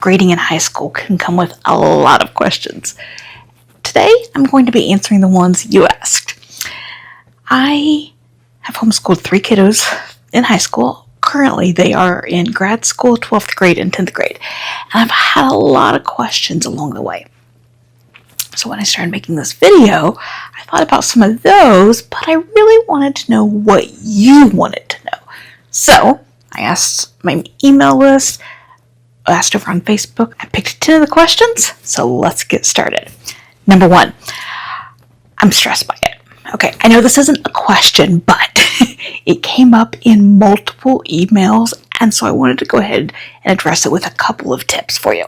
grading in high school can come with a lot of questions. Today, I'm going to be answering the ones you asked. I have homeschooled 3 kiddos in high school. Currently, they are in grad school, 12th grade and 10th grade. And I've had a lot of questions along the way. So when I started making this video, I thought about some of those, but I really wanted to know what you wanted to know. So I asked my email list, asked over on Facebook. I picked 10 of the questions, so let's get started. Number 1, I'm stressed by it. Okay, I know this isn't a question, but it came up in multiple emails, and so I wanted to go ahead and address it with a couple of tips for you.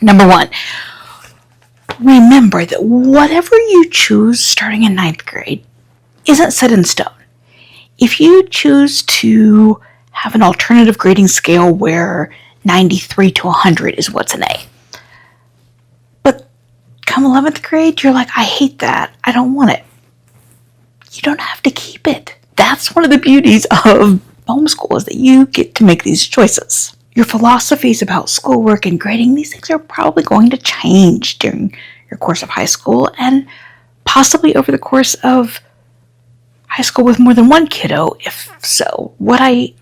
Number 1, remember that whatever you choose starting in 9th grade isn't set in stone. If you choose to have an alternative grading scale where 93 to 100 is what's an A, but come 11th grade, you're like, I hate that. I don't want it. You don't have to keep it. That's one of the beauties of homeschool, is that you get to make these choices. Your philosophies about schoolwork and grading, these things are probably going to change during your course of high school and possibly over the course of high school with more than one kiddo, if so. What I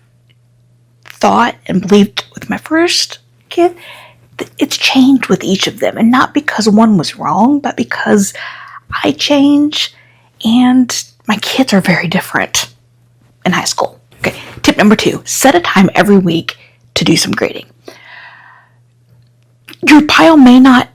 thought and believed with my first kid, it's changed with each of them, and not because one was wrong, but because I change and my kids are very different in high school. Okay, tip number 2, set a time every week to do some grading. Your pile may not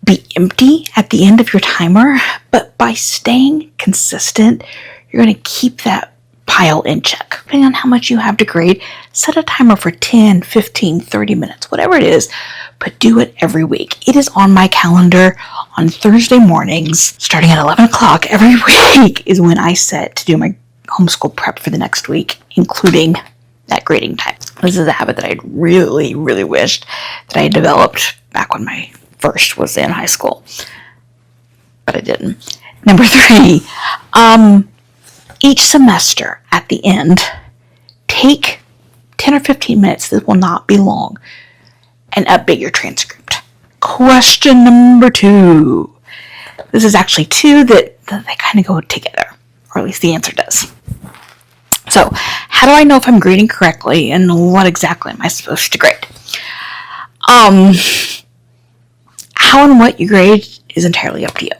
be empty at the end of your timer, but by staying consistent, you're going to keep that pile in check. Depending on how much you have to grade, set a timer for 10, 15, 30 minutes, whatever it is, but do it every week. It is on my calendar on Thursday mornings, starting at 11 o'clock every week is when I set to do my homeschool prep for the next week, including that grading time. This is a habit that I really, really wished that I had developed back when my first was in high school, but I didn't. Number 3, each semester at the end, take 10 or 15 minutes, this will not be long, and update your transcript. Question number 2. This is actually 2 that they kind of go together, or at least the answer does. So, how do I know if I'm grading correctly, and what exactly am I supposed to grade? How and what you grade is entirely up to you,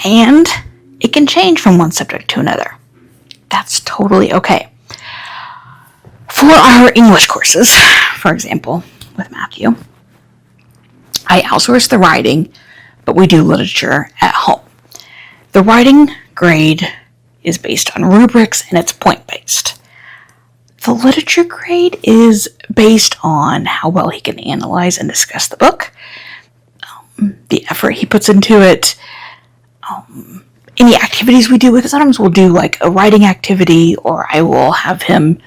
and it can change from one subject to another. That's totally okay. For our English courses, for example, with Matthew, I outsource the writing, but we do literature at home. The writing grade is based on rubrics and it's point-based. The literature grade is based on how well he can analyze and discuss the book, the effort he puts into it, any activities we do with it. Sometimes we'll do like a writing activity, or I will have him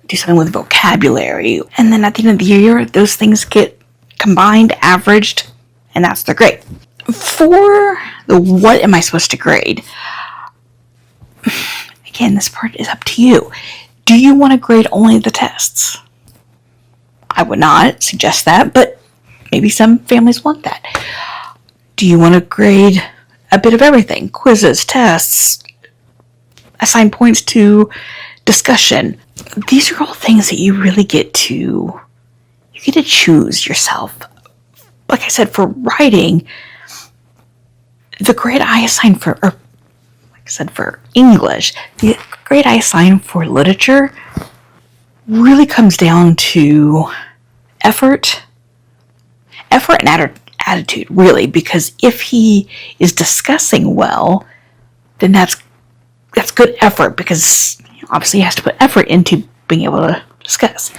do something with vocabulary. And then at the end of the year, those things get combined, averaged, and that's their grade. For the what am I supposed to grade, again, this part is up to you. Do you want to grade only the tests? I would not suggest that, but maybe some families want that. Do you want to grade a bit of everything? Quizzes, tests, assign points to discussion. These are all things that you really get to choose yourself. Like I said, for writing, the grade I assign for English, the grade I assign for literature really comes down to effort and attitude, really, because if he is discussing well, then that's good effort, because obviously he has to put effort into being able to discuss.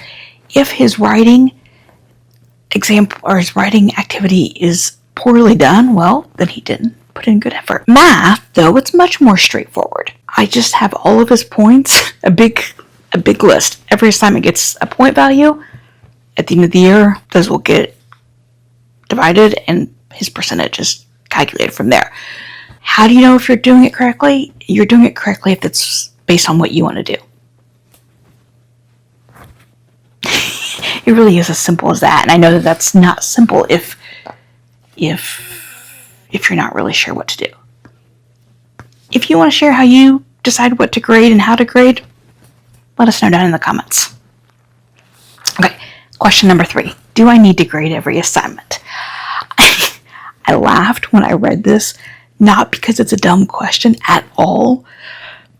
If his writing example or his writing activity is poorly done, well, then he didn't put in good effort. Math, though, it's much more straightforward. I just have all of his points, a big list. Every assignment gets a point value. At the end of the year, those will get divided and his percentage is calculated from there. How do you know if you're doing it correctly? You're doing it correctly if it's based on what you want to do. It really is as simple as that. And I know that that's not simple if you're not really sure what to do. If you want to share how you decide what to grade and how to grade, let us know down in the comments. Okay, question number 3. Do I need to grade every assignment? I laughed when I read this, not because it's a dumb question at all,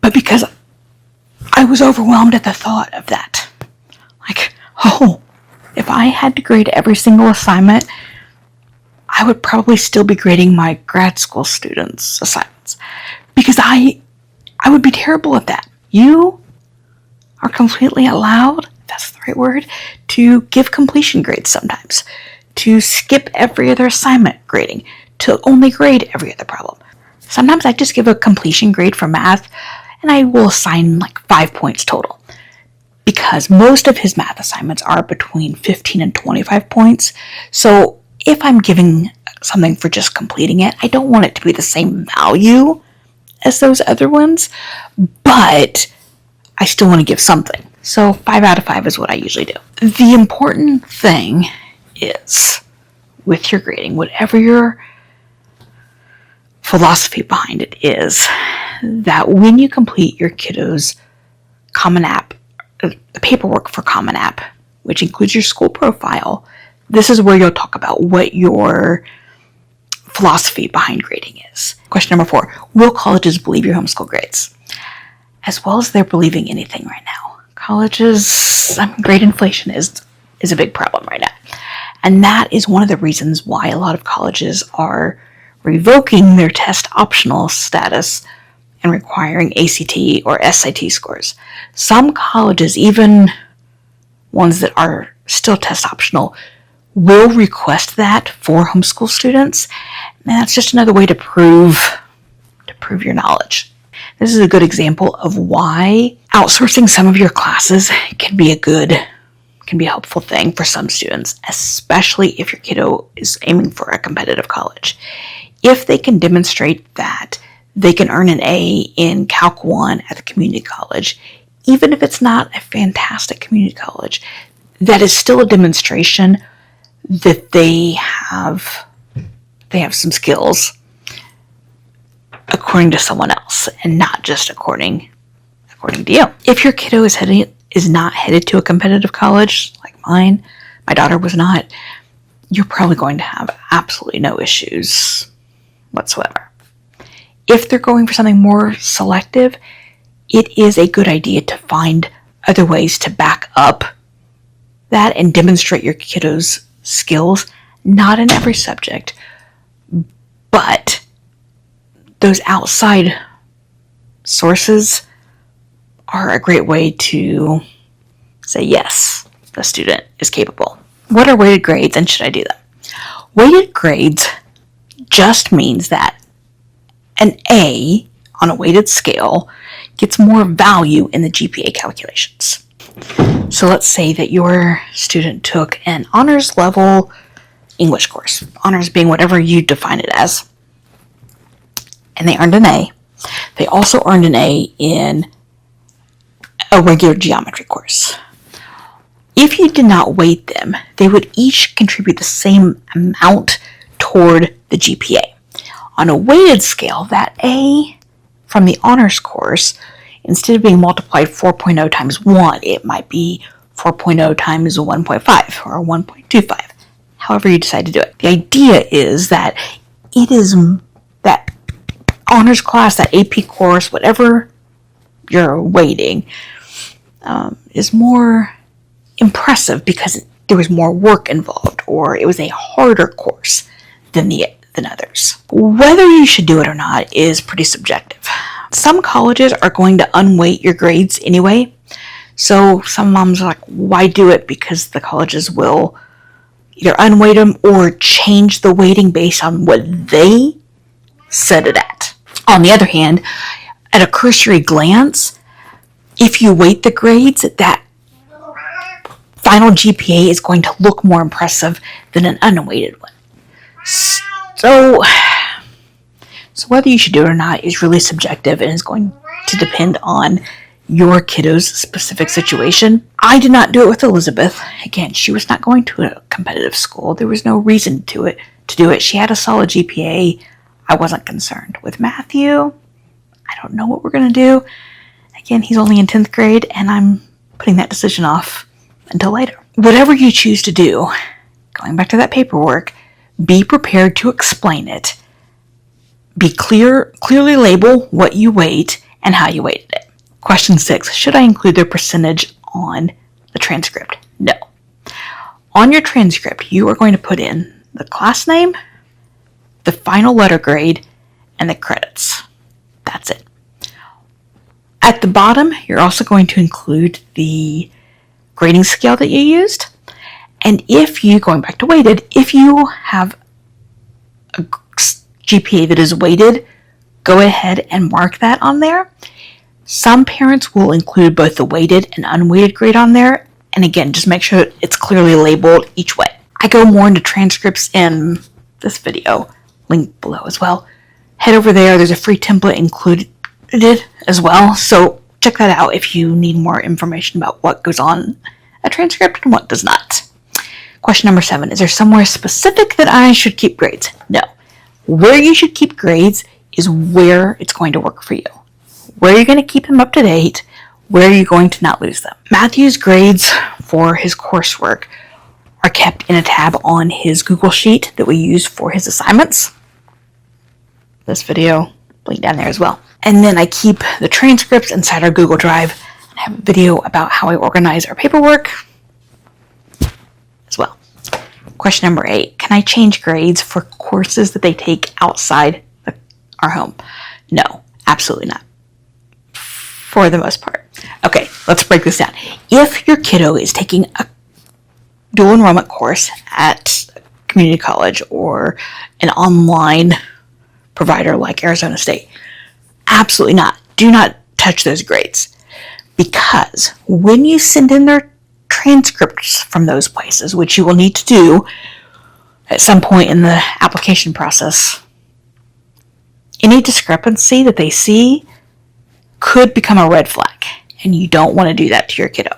but because I was overwhelmed at the thought of that. Like, oh, if I had to grade every single assignment, I would probably still be grading my grad school students' assignments, because I would be terrible at that. You are completely allowed, if that's the right word, to give completion grades sometimes, to skip every other assignment grading, to only grade every other problem. Sometimes I just give a completion grade for math, and I will assign like 5 points total, because most of his math assignments are between 15 and 25 points. So if I'm giving something for just completing it, I don't want it to be the same value as those other ones, but I still want to give something. So 5 out of 5 is what I usually do. The important thing is, with your grading, whatever your philosophy behind it is, that when you complete your kiddo's Common App, the paperwork for Common App, which includes your school profile, this is where you'll talk about what your philosophy behind grading is. Question number 4, will colleges believe your homeschool grades? As well as they're believing anything right now. Colleges, grade inflation is a big problem right now. And that is one of the reasons why a lot of colleges are revoking their test optional status and requiring ACT or SAT scores. Some colleges, even ones that are still test optional, will request that for homeschool students. And that's just another way to prove your knowledge. This is a good example of why outsourcing some of your classes can be a helpful thing for some students, especially if your kiddo is aiming for a competitive college. If they can demonstrate that they can earn an A in Calc 1 at the community college, even if it's not a fantastic community college, that is still a demonstration that they have some skills according to someone else and not just according to you. If your kiddo is not headed to a competitive college like mine, my daughter was not, you're probably going to have absolutely no issues whatsoever. If they're going for something more selective, it is a good idea to find other ways to back up that and demonstrate your kiddo's skills, not in every subject, but those outside sources are a great way to say, yes, the student is capable. What are weighted grades, and should I do them? Weighted grades just means that an A on a weighted scale gets more value in the GPA calculations. So let's say that your student took an honors level English course, honors being whatever you define it as, and they earned an A. They also earned an A in a regular geometry course. If you did not weight them, they would each contribute the same amount toward the GPA. On a weighted scale, that A from the honors course, instead of being multiplied 4.0 times 1, it might be 4.0 times 1.5 or 1.25, however you decide to do it. The idea is that it is that honors class, that AP course, whatever you're weighting, is more impressive because there was more work involved, or it was a harder course than others. Whether you should do it or not is pretty subjective. Some colleges are going to unweight your grades anyway, so some moms are like, why do it? Because the colleges will either unweight them or change the weighting based on what they set it at. On the other hand, at a cursory glance, if you weight the grades, that final GPA is going to look more impressive than an unweighted one. So whether you should do it or not is really subjective and is going to depend on your kiddo's specific situation. I did not do it with Elizabeth. Again, she was not going to a competitive school. There was no reason to do it. She had a solid GPA. I wasn't concerned. With Matthew, I don't know what we're going to do. Again, he's only in 10th grade, and I'm putting that decision off until later. Whatever you choose to do, going back to that paperwork, be prepared to explain it. Be clearly label what you weight and how you weighted it. Question 6, should I include their percentage on the transcript? No. On your transcript, you are going to put in the class name, the final letter grade, and the credits. That's it. At the bottom, you're also going to include the grading scale that you used. And if you, going back to weighted, if you have a GPA that is weighted, go ahead and mark that on there. Some parents will include both the weighted and unweighted grade on there. And again, just make sure it's clearly labeled each way. I go more into transcripts in this video, link below as well. Head over there. There's a free template included as well. So check that out if you need more information about what goes on a transcript and what does not. Question number 7, is there somewhere specific that I should keep grades? No. Where you should keep grades is where it's going to work for you. Where you're going to keep them up to date, where you're going to not lose them. Matthew's grades for his coursework are kept in a tab on his Google Sheet that we use for his assignments. This video, link down there as well. And then I keep the transcripts inside our Google Drive and have a video about how I organize our paperwork as well. Question number 8, can I change grades for courses that they take outside our home? No, absolutely not. For the most part. Okay, let's break this down. If your kiddo is taking a dual enrollment course at a community college or an online provider like Arizona State, absolutely not. Do not touch those grades. Because when you send in their transcripts from those places, which you will need to do at some point in the application process, any discrepancy that they see could become a red flag, and you don't want to do that to your kiddo.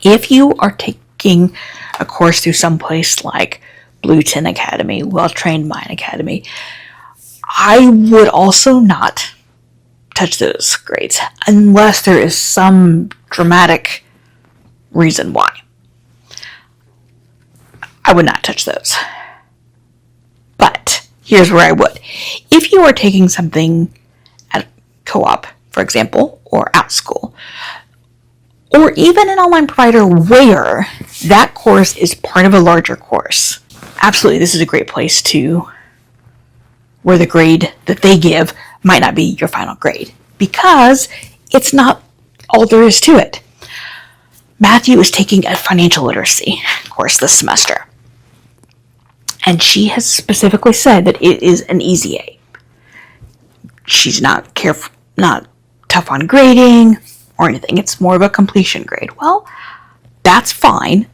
If you are taking a course through some place like Blue 10 Academy, Well-Trained Mind Academy, I would also not touch those grades unless there is some dramatic reason why. I would not touch those. But here's where I would. If you are taking something at co-op, for example, or OutSchool, or even an online provider where that course is part of a larger course, absolutely, this is a great place to where the grade that they give might not be your final grade because it's not all there is to it. Matthew is taking a financial literacy course this semester, and she has specifically said that it is an easy A. She's not tough on grading or anything. It's more of a completion grade. Well, that's fine,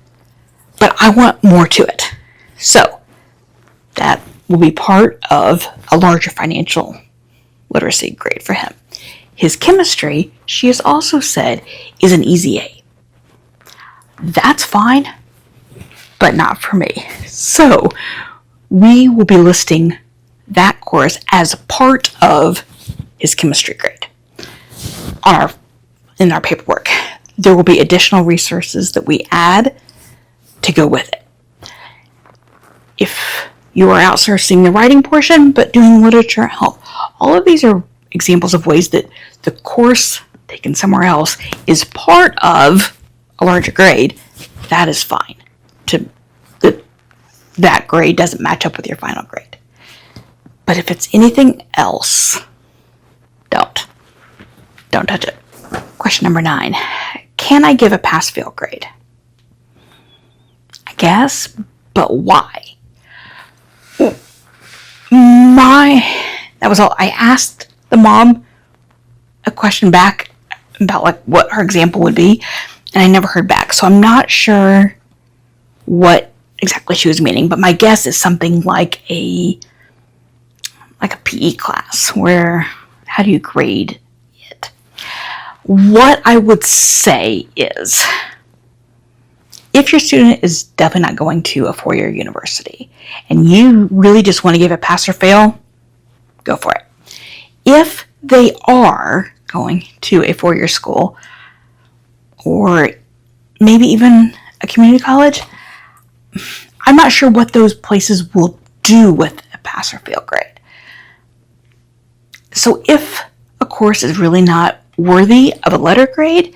but I want more to it. So that will be part of a larger financial literacy grade for him. His chemistry, she has also said, is an easy A. That's fine, but not for me. So we will be listing that course as part of his chemistry grade in our paperwork. There will be additional resources that we add to go with it. If you are outsourcing the writing portion but doing literature at home, all of these are examples of ways that the course taken somewhere else is part of a larger grade. That is fine. That grade doesn't match up with your final grade. But if it's anything else, don't touch it. Question number 9. Can I give a pass-fail grade? I guess, but why? That was all. I asked the mom a question back about like what her example would be, and I never heard back. So I'm not sure what exactly she was meaning, but my guess is something like a PE class where how do you grade it? what I would say is, if your student is definitely not going to a four-year university and you really just want to give it pass or fail, go for it. If they are going to a four-year school or maybe even a community college, I'm not sure what those places will do with a pass or fail grade. So if a course is really not worthy of a letter grade,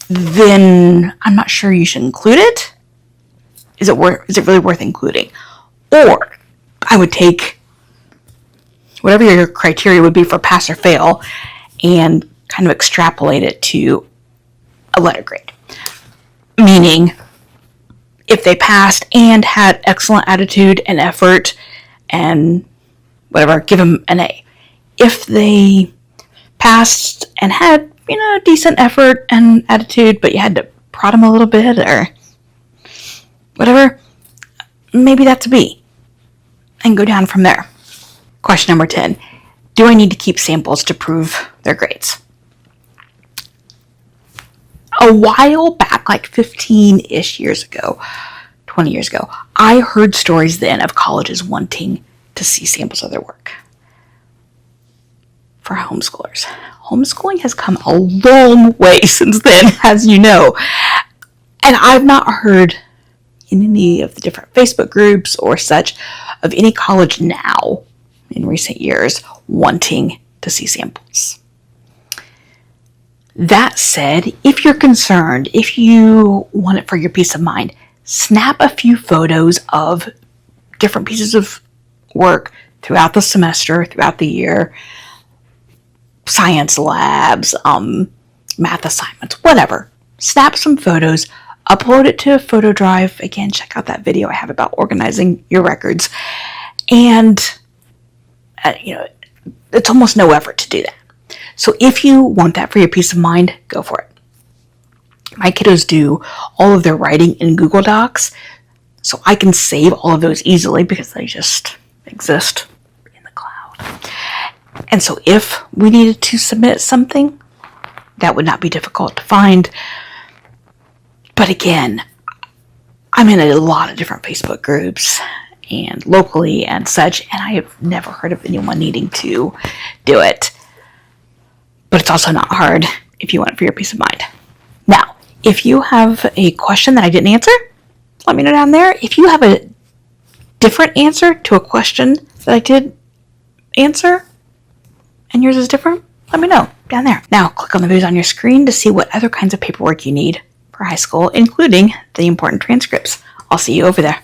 then I'm not sure you should include it. Is it really worth including? Or I would take whatever your criteria would be for pass or fail and kind of extrapolate it to a letter grade. Meaning, if they passed and had excellent attitude and effort and whatever, give them an A. If they passed and had, decent effort and attitude, but you had to prod them a little bit or whatever, maybe that's a B. And go down from there. Question number 10. Do I need to keep samples to prove their grades? A while back, like 15-ish years ago, 20 years ago, I heard stories then of colleges wanting to see samples of their work. For homeschoolers, homeschooling has come a long way since then, as you know. And I've not heard in any of the different Facebook groups or such of any college now in recent years wanting to see samples. That said, if you're concerned, if you want it for your peace of mind, snap a few photos of different pieces of work throughout the semester, throughout the year, science labs, math assignments, whatever. Snap some photos, upload it to a photo drive. Again, check out that video I have about organizing your records. And, it's almost no effort to do that. So if you want that for your peace of mind, go for it. My kiddos do all of their writing in Google Docs, so I can save all of those easily because they just exist in the cloud. And so if we needed to submit something, that would not be difficult to find. But again, I'm in a lot of different Facebook groups and locally and such, and I have never heard of anyone needing to do it. But it's also not hard if you want it for your peace of mind. Now, if you have a question that I didn't answer, let me know down there. If you have a different answer to a question that I did answer, and yours is different, let me know down there. Now, click on the videos on your screen to see what other kinds of paperwork you need for high school, including the important transcripts. I'll see you over there.